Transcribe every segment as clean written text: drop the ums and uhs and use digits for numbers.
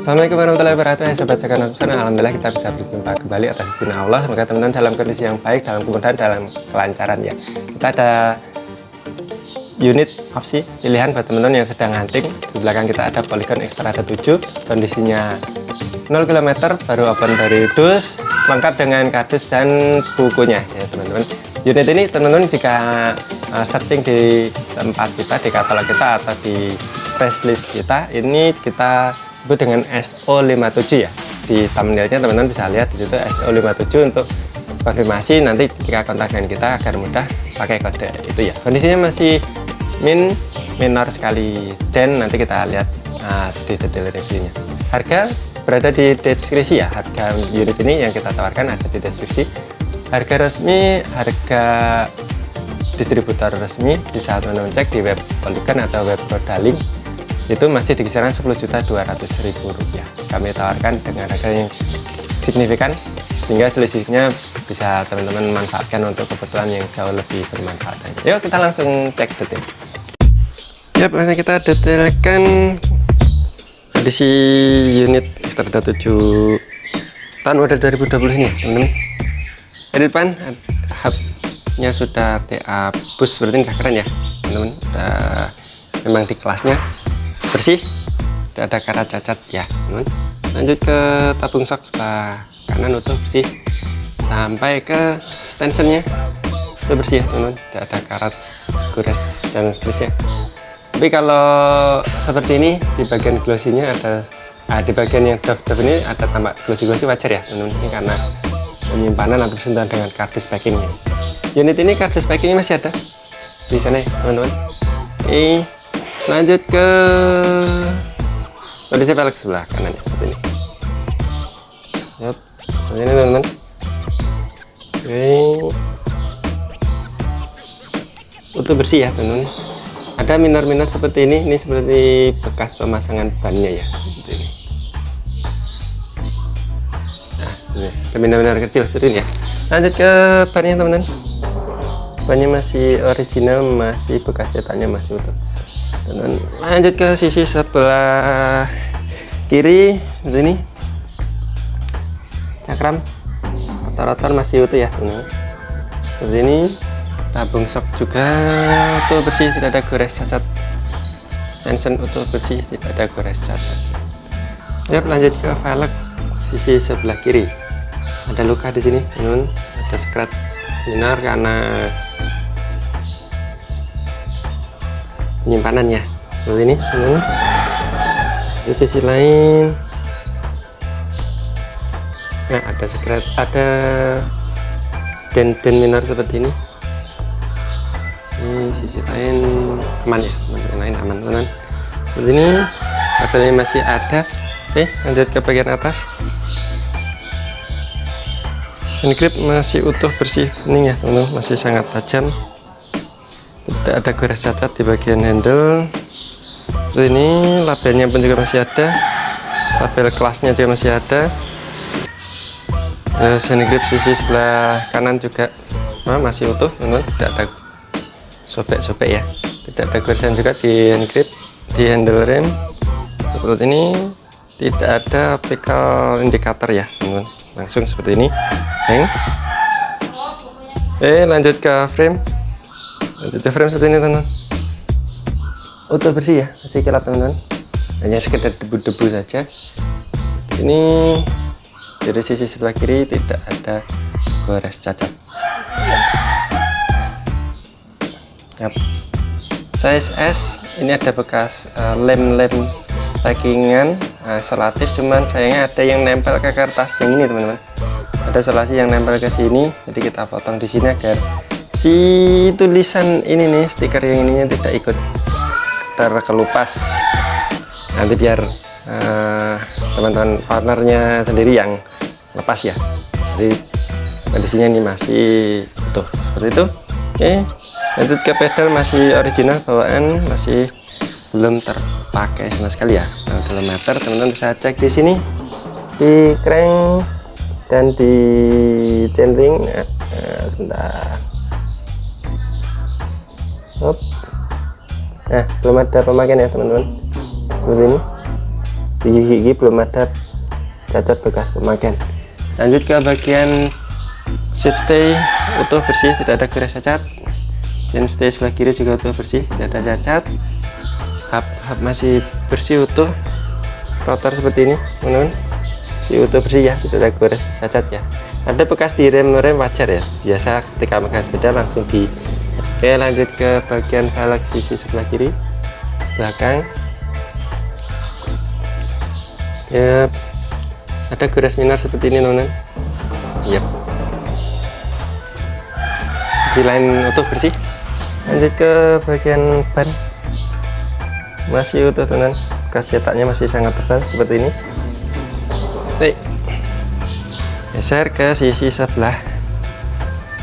Assalamualaikum warahmatullahi wabarakatuh. Hai sobat Jakarta Sana, alhamdulillah kita bisa berjumpa kembali atas izin Allah. Semoga teman-teman dalam kondisi yang baik, dalam kemudahan, dalam kelancaran ya. Kita ada unit opsi pilihan buat teman-teman yang sedang hunting. Di belakang kita ada Polygon X-Trader 7, kondisinya 0 km, baru open dari dus, lengkap dengan kardus dan bukunya ya teman-teman. Unit ini teman-teman jika searching di tempat kita, di katalog kita atau di wishlist kita, ini kita sebut dengan SO57 ya. Di thumbnailnya teman-teman bisa lihat di situ SO57 untuk konfirmasi nanti ketika kontak dengan kita agar mudah pakai kode itu ya. Kondisinya masih minor sekali dan nanti kita lihat di detail reviewnya. Harga berada di deskripsi ya. Harga unit ini yang kita tawarkan ada di deskripsi. Harga resmi, harga distributor resmi bisa teman-teman cek di web Polygon atau web Rodalink, itu masih di kisaran Rp10.200.000. Kami tawarkan dengan harga yang signifikan sehingga selisihnya bisa teman-teman manfaatkan untuk kebutuhan yang jauh lebih bermanfaat. Yuk kita langsung cek detail. Yap, langsung kita detailkan kondisi unit X-Trader 7 tahun model 2020 ini ya teman-teman. Di depan hubnya sudah TA bus, seperti ini, udah keren ya teman-teman. Memang di kelasnya bersih, tidak ada karat cacat ya teman-teman. Lanjut ke tabung sok sebelah kanan utuh bersih, sampai ke stensionnya itu bersih ya teman-teman, tidak ada karat, gores dan seterusnya. Tapi kalau seperti ini di bagian glossy-nya ada di bagian yang doff ini ada tambah glossy wajar ya teman-teman, ini karena penyimpanan atau bersentuhan dengan kardus packingnya. Unit ini kardus packingnya masih ada di sana ya teman-teman. Lanjut ke kondisi velg sebelah kanan ya, seperti ini. Yap, ini teman-teman. Utuh bersih ya teman-teman. Ada minor-minor seperti ini seperti bekas pemasangan bannya ya, seperti ini. Nah, minor-minor kecil seperti ini ya. Lanjut ke bannya teman-teman. Bannya masih original, masih bekas cetaknya masih utuh. Dan lanjut ke sisi sebelah kiri seperti ini. Cakram rotor masih utuh ya teman-teman. Seperti ini. Tabung sok juga utuh bersih, tidak ada gores cacat. Tension utuh bersih, tidak ada gores cacat. Yap, lanjut ke velg sisi sebelah kiri. Ada luka di sini teman-teman, ada scratch minor karena penyimpanannya seperti ini teman-teman. Di sisi lain nah ada scratch, ada den minor seperti ini. Ini sisi lain aman ya teman-teman, lain aman teman-teman. Seperti ini kabelnya masih ada. Oke, lanjut ke bagian atas. Hand grip masih utuh bersih kuning ya teman-teman, masih sangat tajam, tidak ada gores cacat di bagian handle. Seperti ini, labelnya pun juga masih ada, label kelasnya juga masih ada. Hand grip sisi sebelah kanan juga masih utuh teman-teman, tidak ada sobek-sobek ya, tidak ada goresan juga di hand grip. Di handle rem seperti ini, tidak ada optical indicator ya teman-teman, langsung seperti ini. Lanjut ke frame. Seperti ini teman-teman, utuh bersih ya, masih kilat teman-teman, hanya sekedar debu-debu saja. Ini dari sisi sebelah kiri tidak ada gores cacat. Yap. Size S ini ada bekas lem packingan selatif, cuman sayangnya ada yang nempel ke kertas yang ini teman-teman. Ada selasi yang nempel ke sini, jadi kita potong di sini agar si tulisan ini nih, stiker yang ininya tidak ikut terkelupas. Nanti biar teman-teman partnernya sendiri yang lepas ya. Jadi kondisinya ini masih utuh seperti itu. Oke. Lanjut ke pedal masih original bawaan, masih belum terpakai sama sekali ya. Kilometer teman-teman bisa cek di sini di crank dan di chainring. Sebentar. Nah, belum ada pemakaian ya teman-teman. Seperti ini. di gigi belum ada cacat bekas pemakaian. Lanjut ke bagian seat stay utuh bersih, tidak ada gores cacat. Chain stay sebelah kiri juga utuh bersih, tidak ada cacat. Hub masih bersih utuh. Rotor seperti ini teman-teman, utuh bersih ya, tidak ada gores cacat ya. Ada bekas di rem wajar ya, biasa ketika megang sepeda langsung di. Oke, lanjut ke bagian velg sisi sebelah kiri belakang. Yap, ada gores minor seperti ini teman-teman. Yap, sisi lain utuh bersih. Lanjut ke bagian ban, masih utuh teman-teman, bekas cetaknya masih sangat tebal seperti ini. Baik, geser ke sisi sebelah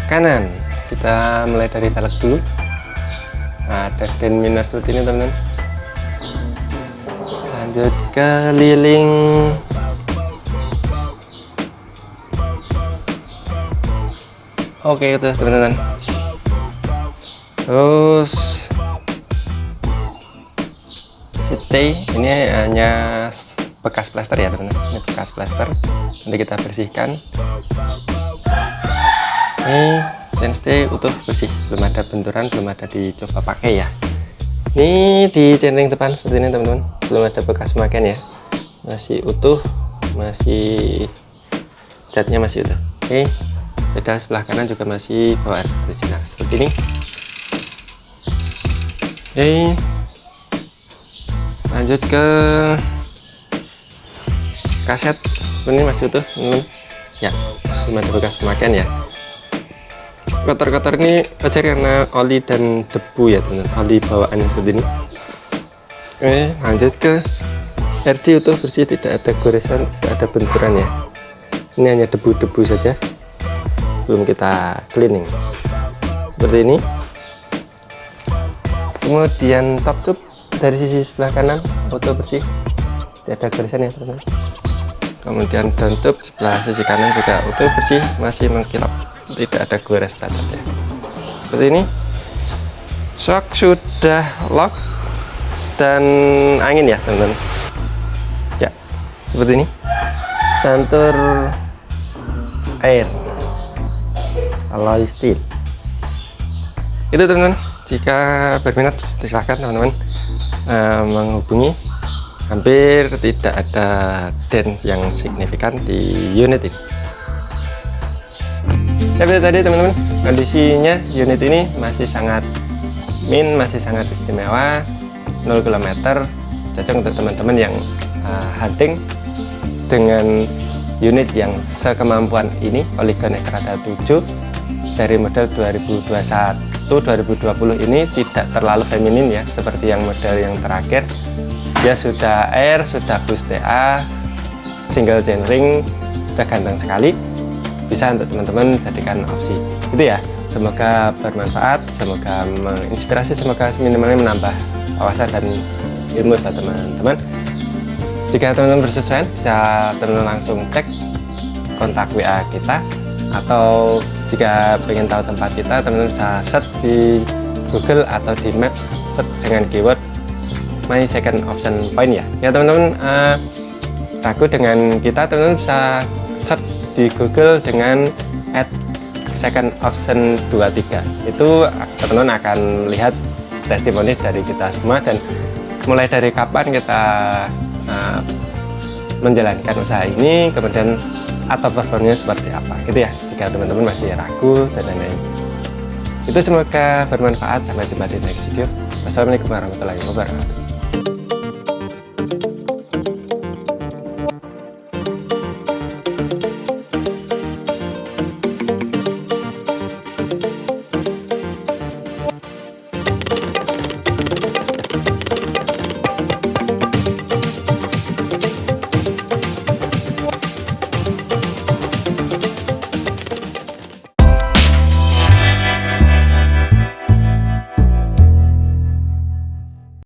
kanan. Kita mulai dari velg dulu. Nah, ada dent minor seperti ini teman-teman. Lanjut ke liling. Oke, itu teman-teman. Terus seat stay ini hanya bekas plaster ya teman-teman. Ini bekas plaster, nanti kita bersihkan. Ini chain stay utuh bersih, belum ada benturan, belum ada dicoba pakai ya. Ini di chainring depan seperti ini teman-teman, belum ada bekas pemakaian ya, masih utuh, masih catnya masih utuh. Oke, pedal sebelah kanan juga masih bawaan original seperti ini. Oke, lanjut ke kaset, seperti ini masih utuh teman-teman ya, belum ada bekas pemakaian ya. Kotor-kotor ini wajar karena oli dan debu ya teman-teman, oli bawaannya seperti ini. Oke, lanjut ke RD utuh bersih, tidak ada goresan, tidak ada benturan ya. Ini hanya debu-debu saja, belum kita cleaning seperti ini. Kemudian top tube dari sisi sebelah kanan utuh bersih, tidak ada goresan ya teman-teman. Kemudian down tube sebelah sisi kanan juga utuh bersih, masih mengkilap, tidak ada gores cacat ya. Seperti ini. Shock sudah lock dan angin ya teman-teman ya, seperti ini. Santur air alloy steel. Itu teman-teman, jika berminat silahkan teman-teman menghubungi. Hampir tidak ada dent yang signifikan di unit ini. Tapi tadi teman-teman, kondisinya unit ini masih sangat masih sangat istimewa, 0 km, cocok untuk teman-teman yang hunting dengan unit yang sekemampuan ini. Polygon Xtrada 7 seri model 2021-2020 ini tidak terlalu feminin ya, seperti yang model yang terakhir. Dia sudah air, sudah boost TA, single chainring, udah ganteng sekali. Bisa untuk teman-teman jadikan opsi itu ya. Semoga bermanfaat, semoga menginspirasi, semoga seminimalnya menambah wawasan dan ilmu buat teman-teman. Jika teman-teman bersesuaian, bisa teman-teman langsung cek kontak WA kita, atau jika ingin tahu tempat kita, teman-teman bisa search di Google atau di Maps, search dengan keyword My Second Option Point ya. Ya teman-teman, ragu dengan kita, teman-teman bisa search di Google dengan @second option 23. Itu teman-teman akan lihat testimoni dari kita semua, dan mulai dari kapan kita menjalankan usaha ini, kemudian atau performanya seperti apa gitu ya, jika teman-teman masih ragu dan lain-lain. Itu semoga bermanfaat. Sampai jumpa di next video. Wassalamualaikum warahmatullahi wabarakatuh.